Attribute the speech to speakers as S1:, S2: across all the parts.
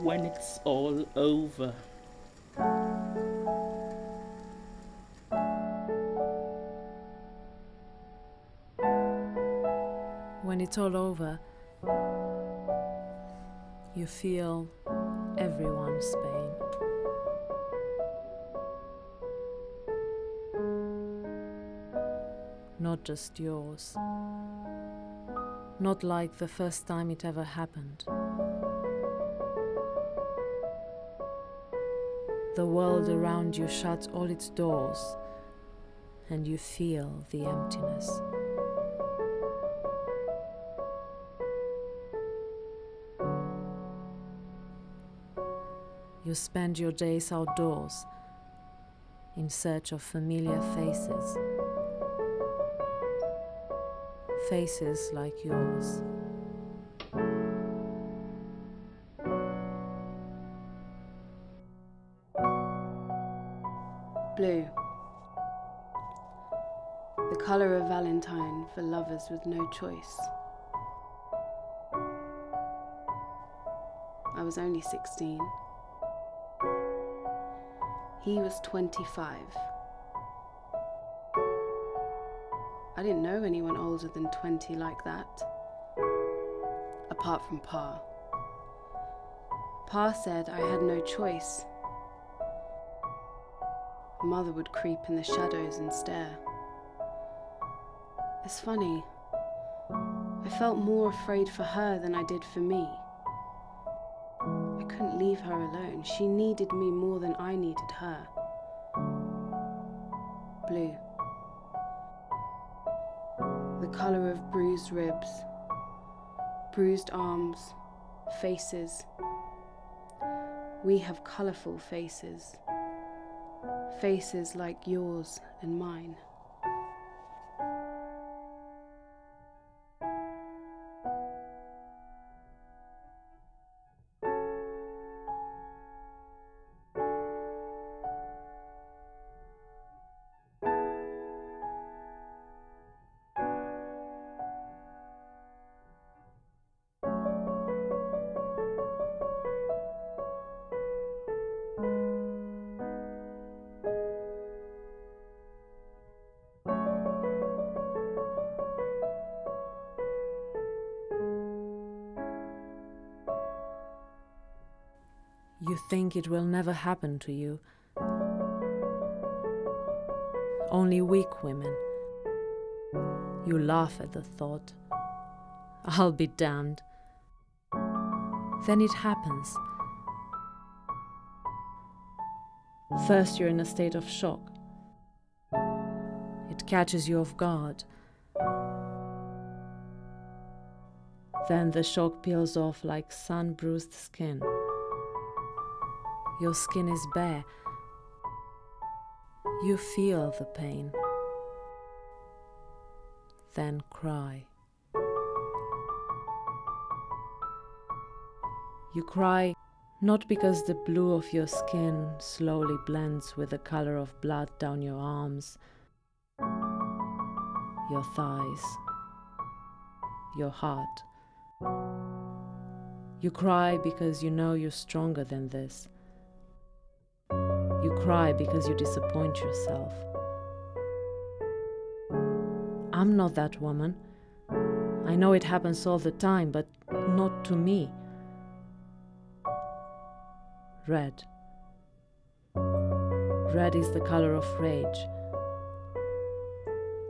S1: when it's all over.
S2: When it's all over, you feel everyone's pain. Not just yours. Not like the first time it ever happened. The world around you shuts all its doors, and you feel the emptiness. You spend your days outdoors in search of familiar faces. Faces like yours.
S3: Blue. The colour of Valentine for lovers with no choice. I was only 16. He was 25. I didn't know anyone older than 20 like that, apart from Pa. Pa said I had no choice. Mother would creep in the shadows and stare. It's funny, I felt more afraid for her than I did for me. I couldn't leave her alone. She needed me more than I needed her. Blue. The colour of bruised ribs, bruised arms, faces. We have colourful faces. Faces like yours and mine.
S2: You think it will never happen to you. Only weak women. You laugh at the thought. I'll be damned. Then it happens. First you're in a state of shock. It catches you off guard. Then the shock peels off like sun-bruised skin. Your skin is bare. You feel the pain. Then cry. You cry not because the blue of your skin slowly blends with the color of blood down your arms, your thighs, your heart. You cry because you know you're stronger than this. You cry because you disappoint yourself. I'm not that woman. I know it happens all the time, but not to me. Red. Red is the color of rage.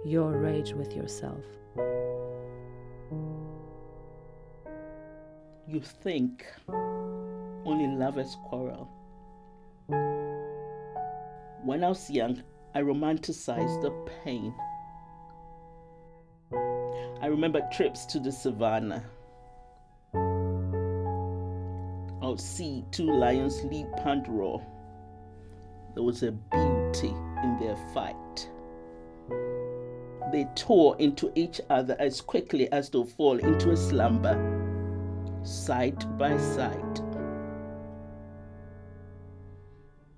S2: Your rage with yourself.
S1: You think only lovers quarrel. When I was young, I romanticized the pain. I remember trips to the savannah. I would see two lions leap and roar. There was a beauty in their fight. They tore into each other as quickly as they'll fall into a slumber, side by side.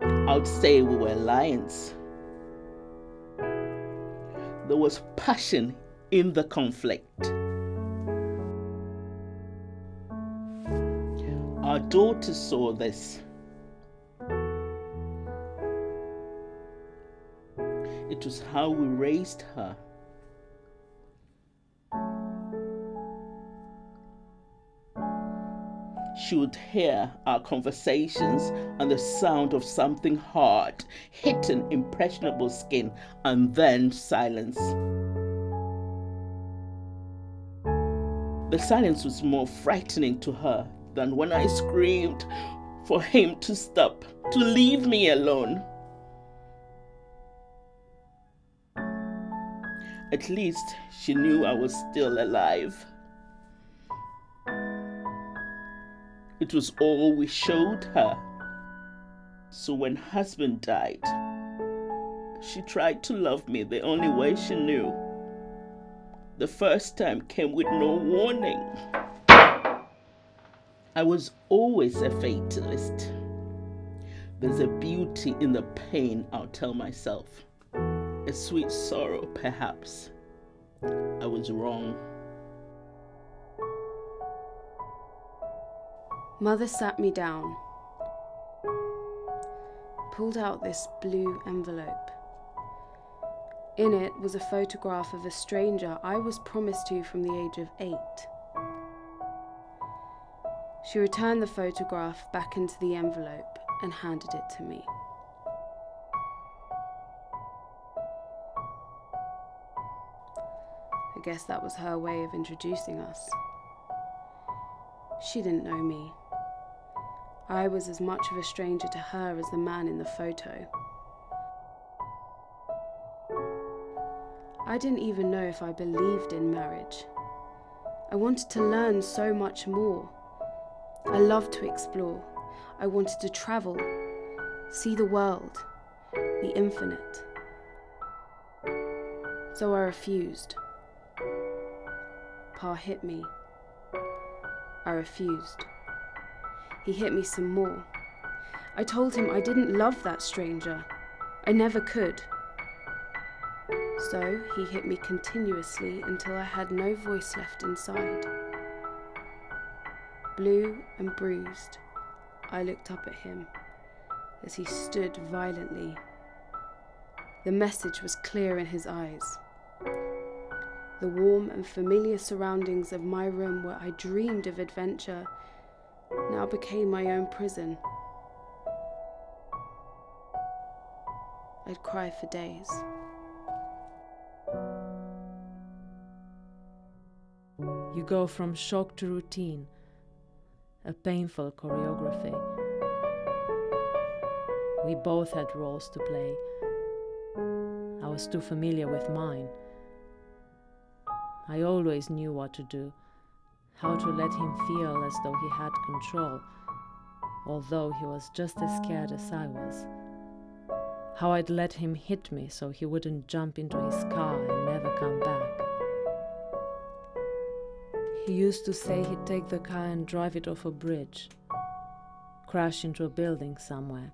S1: I would say we were lions. There was passion in the conflict. Our daughter saw this. It was how we raised her. She would hear our conversations and the sound of something hard hitting impressionable skin, and then silence. The silence was more frightening to her than when I screamed for him to stop, to leave me alone. At least she knew I was still alive. It was all we showed her. So when husband died, she tried to love me the only way she knew. The first time came with no warning. I was always a fatalist. There's a beauty in the pain, I'll tell myself. A sweet sorrow, perhaps. I was wrong.
S3: Mother sat me down, pulled out this blue envelope. In it was a photograph of a stranger I was promised to from the age of 8. She returned the photograph back into the envelope and handed it to me. I guess that was her way of introducing us. She didn't know me. I was as much of a stranger to her as the man in the photo. I didn't even know if I believed in marriage. I wanted to learn so much more. I loved to explore. I wanted to travel, see the world, the infinite. So I refused. Pa hit me. I refused. He hit me some more. I told him I didn't love that stranger. I never could. So he hit me continuously until I had no voice left inside. Blue and bruised, I looked up at him as he stood violently. The message was clear in his eyes. The warm and familiar surroundings of my room where I dreamed of adventure now became my own prison. I'd cry for days.
S2: You go from shock to routine, a painful choreography. We both had roles to play. I was too familiar with mine. I always knew what to do, how to let him feel as though he had control, although he was just as scared as I was. How I'd let him hit me so he wouldn't jump into his car and never come back. He used to say he'd take the car and drive it off a bridge, crash into a building somewhere.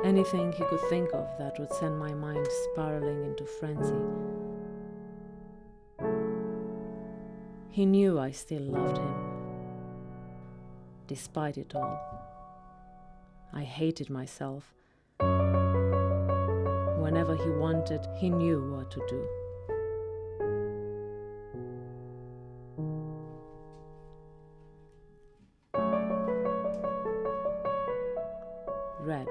S2: Anything he could think of that would send my mind spiraling into frenzy. He knew I still loved him, despite it all. I hated myself. Whenever he wanted, he knew what to do. Red,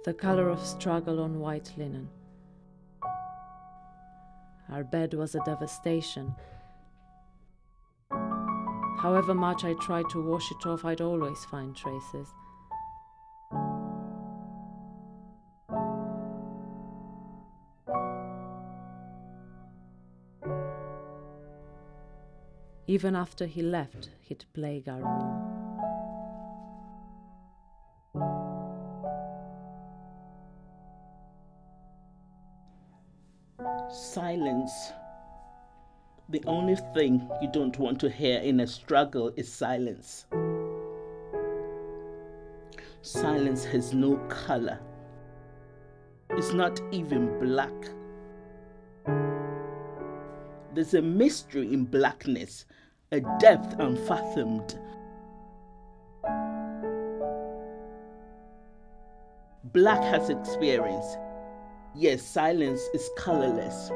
S2: the color of struggle on white linen. Our bed was a devastation. However much I tried to wash it off, I'd always find traces. Even after he left, he'd plague our room.
S1: Silence. The only thing you don't want to hear in a struggle is silence. Silence has no color. It's not even black. There's a mystery in blackness, a depth unfathomed. Black has experience. Yes, silence is colorless.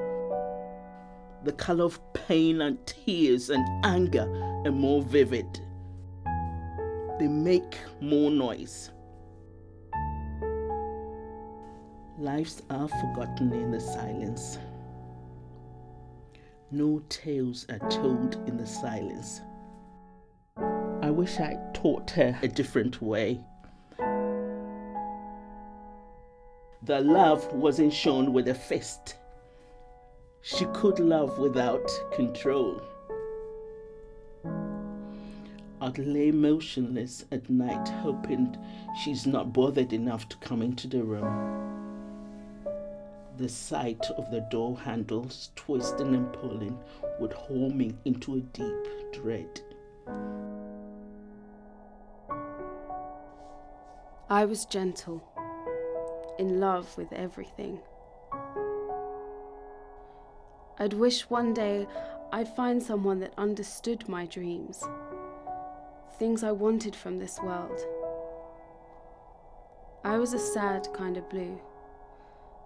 S1: The color of pain and tears and anger are more vivid. They make more noise. Lives are forgotten in the silence. No tales are told in the silence. I wish I taught her a different way. The love wasn't shown with a fist. She could love without control. I'd lay motionless at night, hoping she's not bothered enough to come into the room. The sight of the door handles twisting and pulling would haul me into a deep dread.
S3: I was gentle, in love with everything. I'd wish one day I'd find someone that understood my dreams, things I wanted from this world. I was a sad kind of blue,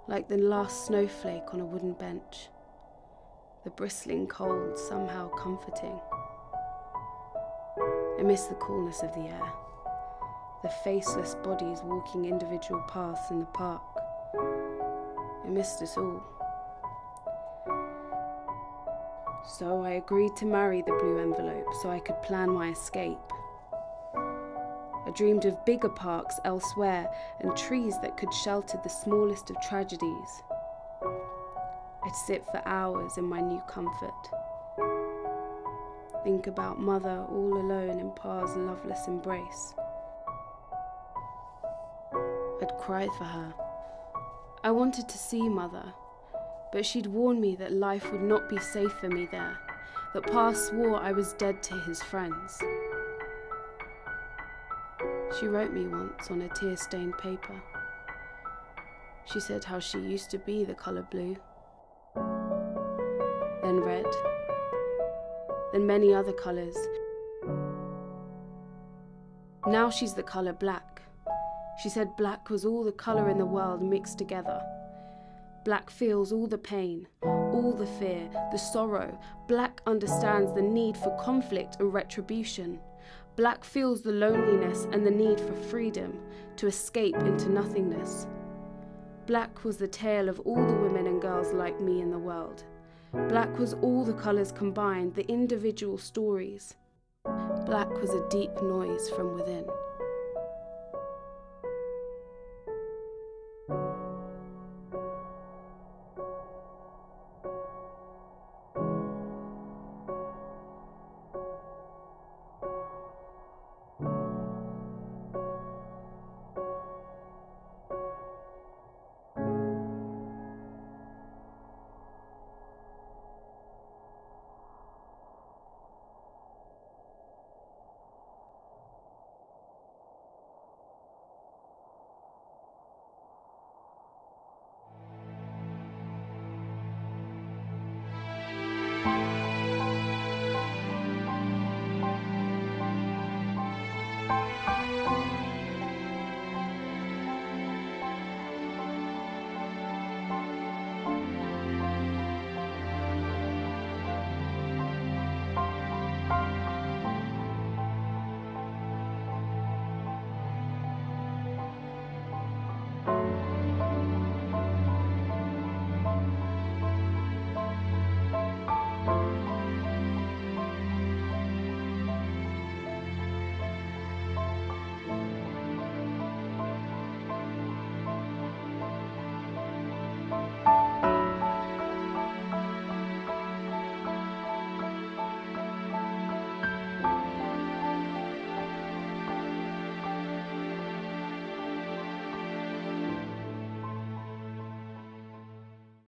S3: like the last snowflake on a wooden bench, the bristling cold somehow comforting. I miss the coolness of the air, the faceless bodies walking individual paths in the park. I missed us all. So I agreed to marry the blue envelope so I could plan my escape. I dreamed of bigger parks elsewhere and trees that could shelter the smallest of tragedies. I'd sit for hours in my new comfort. Think about Mother all alone in Pa's loveless embrace. I'd cry for her. I wanted to see Mother, but she'd warned me that life would not be safe for me there, that Pa swore I was dead to his friends. She wrote me once on a tear-stained paper. She said how she used to be the colour blue, then red, then many other colours. Now she's the colour black. She said black was all the colour in the world mixed together. Black feels all the pain, all the fear, the sorrow. Black understands the need for conflict and retribution. Black feels the loneliness and the need for freedom, to escape into nothingness. Black was the tale of all the women and girls like me in the world. Black was all the colours combined, the individual stories. Black was a deep noise from within.